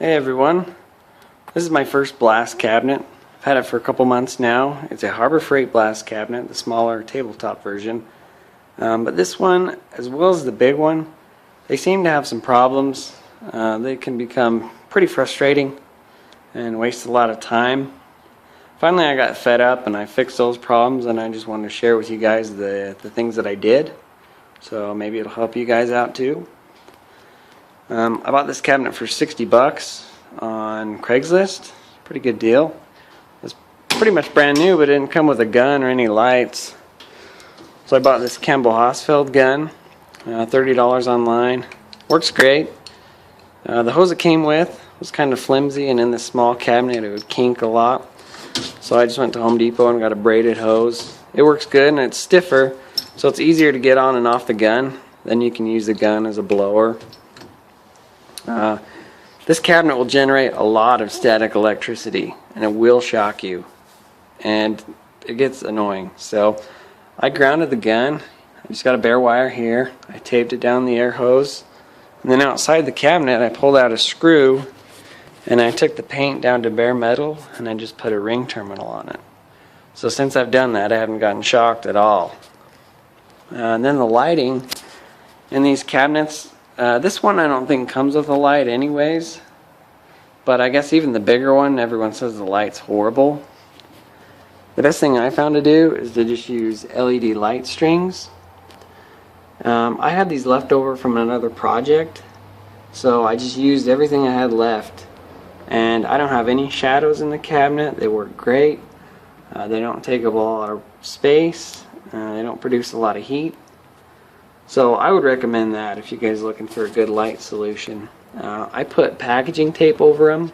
Hey everyone, this is my first blast cabinet. I've had it for a couple months now. It's a Harbor Freight blast cabinet, the smaller tabletop version. But this one, as well as the big one, they seem to have some problems. They can become pretty frustrating and waste a lot of time. Finally I got fed up and I fixed those problems, and I just wanted to share with you guys the things that I did. So maybe it'll help you guys out too. I bought this cabinet for 60 bucks on Craigslist. Pretty good deal. It's pretty much brand new, but it didn't come with a gun or any lights. So I bought this Cambell Hausfeld gun, $30 online. Works great. The hose it came with was kind of flimsy, and in this small cabinet it would kink a lot. So I just went to Home Depot and got a braided hose. It works good, and it's stiffer, so it's easier to get on and off the gun. Then you can use the gun as a blower. This cabinet will generate a lot of static electricity, and it will shock you, and it gets annoying. So I grounded the gun. I just got a bare wire here. I taped it down the air hose, and then outside the cabinet I pulled out a screw and I took the paint down to bare metal and I just put a ring terminal on it. So since I've done that, I haven't gotten shocked at all. And then the lighting in these cabinets, this one I don't think comes with a light anyways, but I guess even the bigger one, everyone says the light's horrible. The best thing I found to do is to just use LED light strings. I had these left over from another project, so I just used everything I had left, and I don't have any shadows in the cabinet. They work great. They don't take up a lot of space. They don't produce a lot of heat. So I would recommend that if you guys are looking for a good light solution. I put packaging tape over them.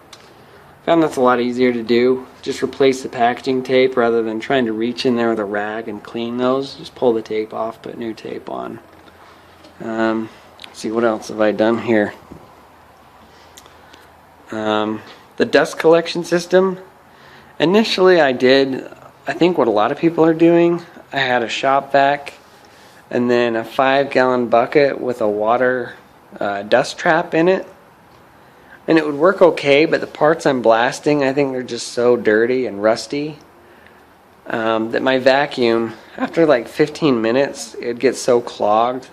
Found that's a lot easier to do. Just replace the packaging tape rather than trying to reach in there with a rag and clean those. Just pull the tape off, put new tape on. Let's see, what else have I done here? The dust collection system. Initially I did, I think what a lot of people are doing. I had a shop vac and then a 5-gallon bucket with a water dust trap in it, and it would work okay, but the parts I'm blasting, I think they're just so dirty and rusty that my vacuum, after like 15 minutes, it'd get so clogged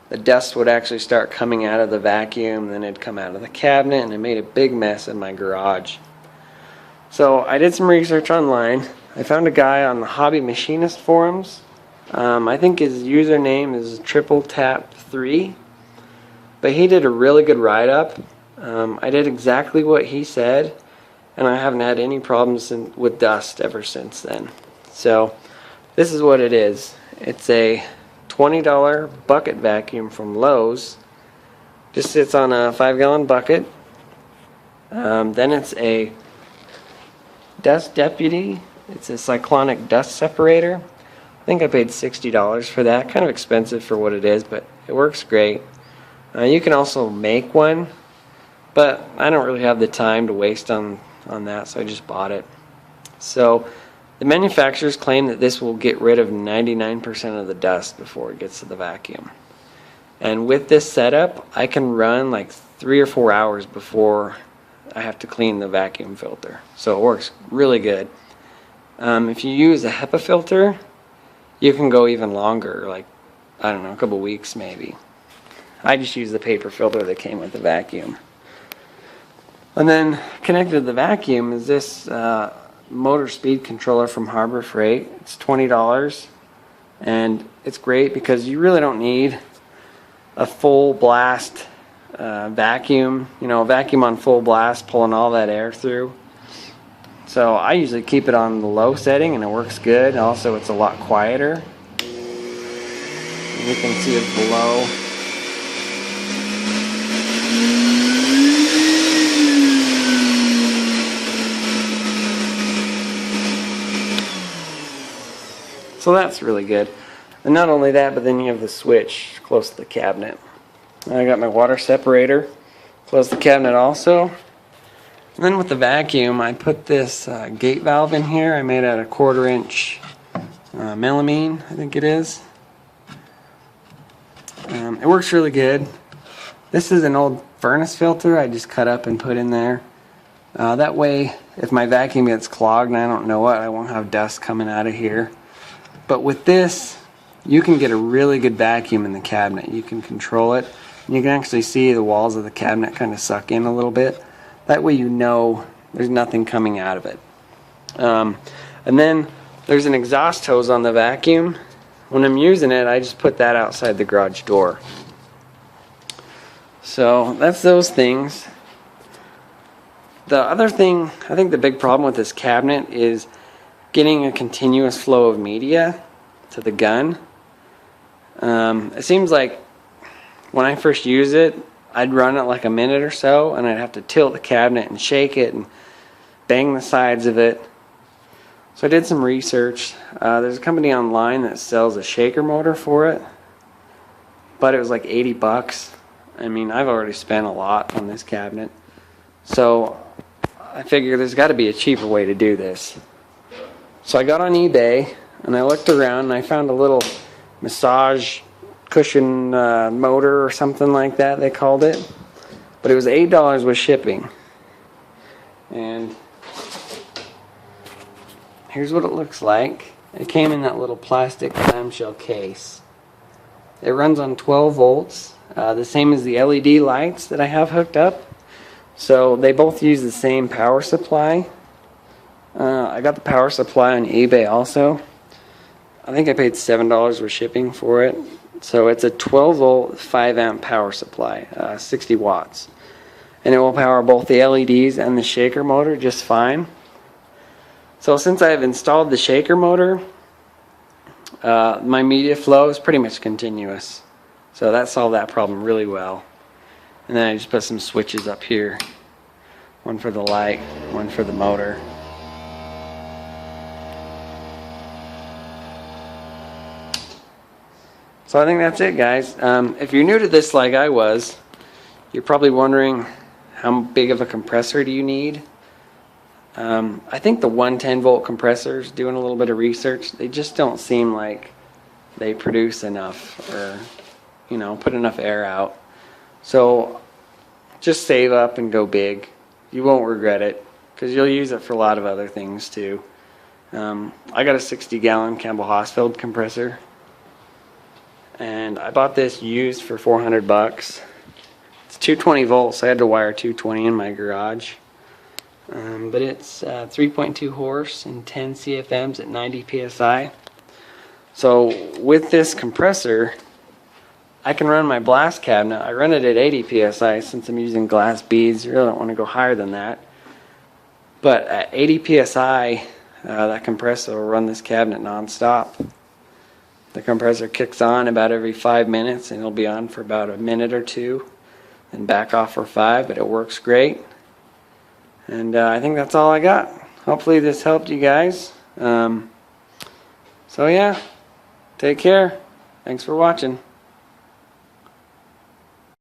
the dust would actually start coming out of the vacuum, then it'd come out of the cabinet, and it made a big mess in my garage. So I did some research online. I found a guy on the Hobby Machinist forums. I think his username is TripleTap3, but he did a really good write-up. I did exactly what he said, and I haven't had any problems with dust ever since then. So this is what it is. It's a $20 bucket vacuum from Lowe's. Just sits on a 5-gallon bucket. Then it's a Dust Deputy. It's a cyclonic dust separator. I think I paid $60 for that. Kind of expensive for what it is, but it works great. You can also make one, but I don't really have the time to waste on that, so I just bought it. So the manufacturers claim that this will get rid of 99% of the dust before it gets to the vacuum. And with this setup, I can run like 3 or 4 hours before I have to clean the vacuum filter. So it works really good. If you use a HEPA filter, you can go even longer, like, I don't know, a couple weeks maybe. I just use the paper filter that came with the vacuum. And then connected to the vacuum is this motor speed controller from Harbor Freight. It's $20, and it's great because you really don't need a full blast vacuum, a vacuum on full blast pulling all that air through. So I usually keep it on the low setting and it works good. Also, it's a lot quieter. You can see it's below. So that's really good. And not only that, but then you have the switch close to the cabinet. I got my water separator close to the cabinet also. And then with the vacuum, I put this gate valve in here. I made out of 1/4 inch melamine, I think it is. It works really good. This is an old furnace filter I just cut up and put in there. That way, if my vacuum gets clogged and I don't know it, I won't have dust coming out of here. But with this, you can get a really good vacuum in the cabinet. You can control it. And you can actually see the walls of the cabinet kind of suck in a little bit. That way you know there's nothing coming out of it. And then there's an exhaust hose on the vacuum. When I'm using it, I just put that outside the garage door. So that's those things. The other thing, I think the big problem with this cabinet is getting a continuous flow of media to the gun. It seems like when I first use it, I'd run it like a minute or so, and I'd have to tilt the cabinet and shake it and bang the sides of it. So I did some research. There's a company online that sells a shaker motor for it, but it was like 80 bucks. I mean, I've already spent a lot on this cabinet. So I figured there's got to be a cheaper way to do this. So I got on eBay and I looked around and I found a little massage cushion motor or something like that they called it. But it was $8 with shipping. And here's what it looks like. It came in that little plastic clamshell case. It runs on 12 volts, the same as the LED lights that I have hooked up. So they both use the same power supply. I got the power supply on eBay also. I think I paid $7 with shipping for it. So it's a 12 volt 5 amp power supply, 60 watts. And it will power both the LEDs and the shaker motor just fine. So since I've installed the shaker motor, my media flow is pretty much continuous. So that solved that problem really well. And then I just put some switches up here. One for the light, one for the motor. So I think that's it, guys. If you're new to this like I was, you're probably wondering how big of a compressor do you need? I think the 110 volt compressors, doing a little bit of research, they just don't seem like they produce enough or, you know, put enough air out. So just save up and go big. You won't regret it because you'll use it for a lot of other things too. I got a 60-gallon Cambell Hausfeld compressor, and I bought this used for 400 bucks. It's 220 volts, so I had to wire 220 in my garage. But it's 3.2 horse and 10 CFMs at 90 psi. So with this compressor, I can run my blast cabinet. I run it at 80 psi since I'm using glass beads. I really don't want to go higher than that. But at 80 psi, that compressor will run this cabinet non-stop. The compressor kicks on about every 5 minutes, and it'll be on for about a minute or two, and back off for 5, but it works great. And I think that's all I got. Hopefully this helped you guys. So yeah, take care. Thanks for watching.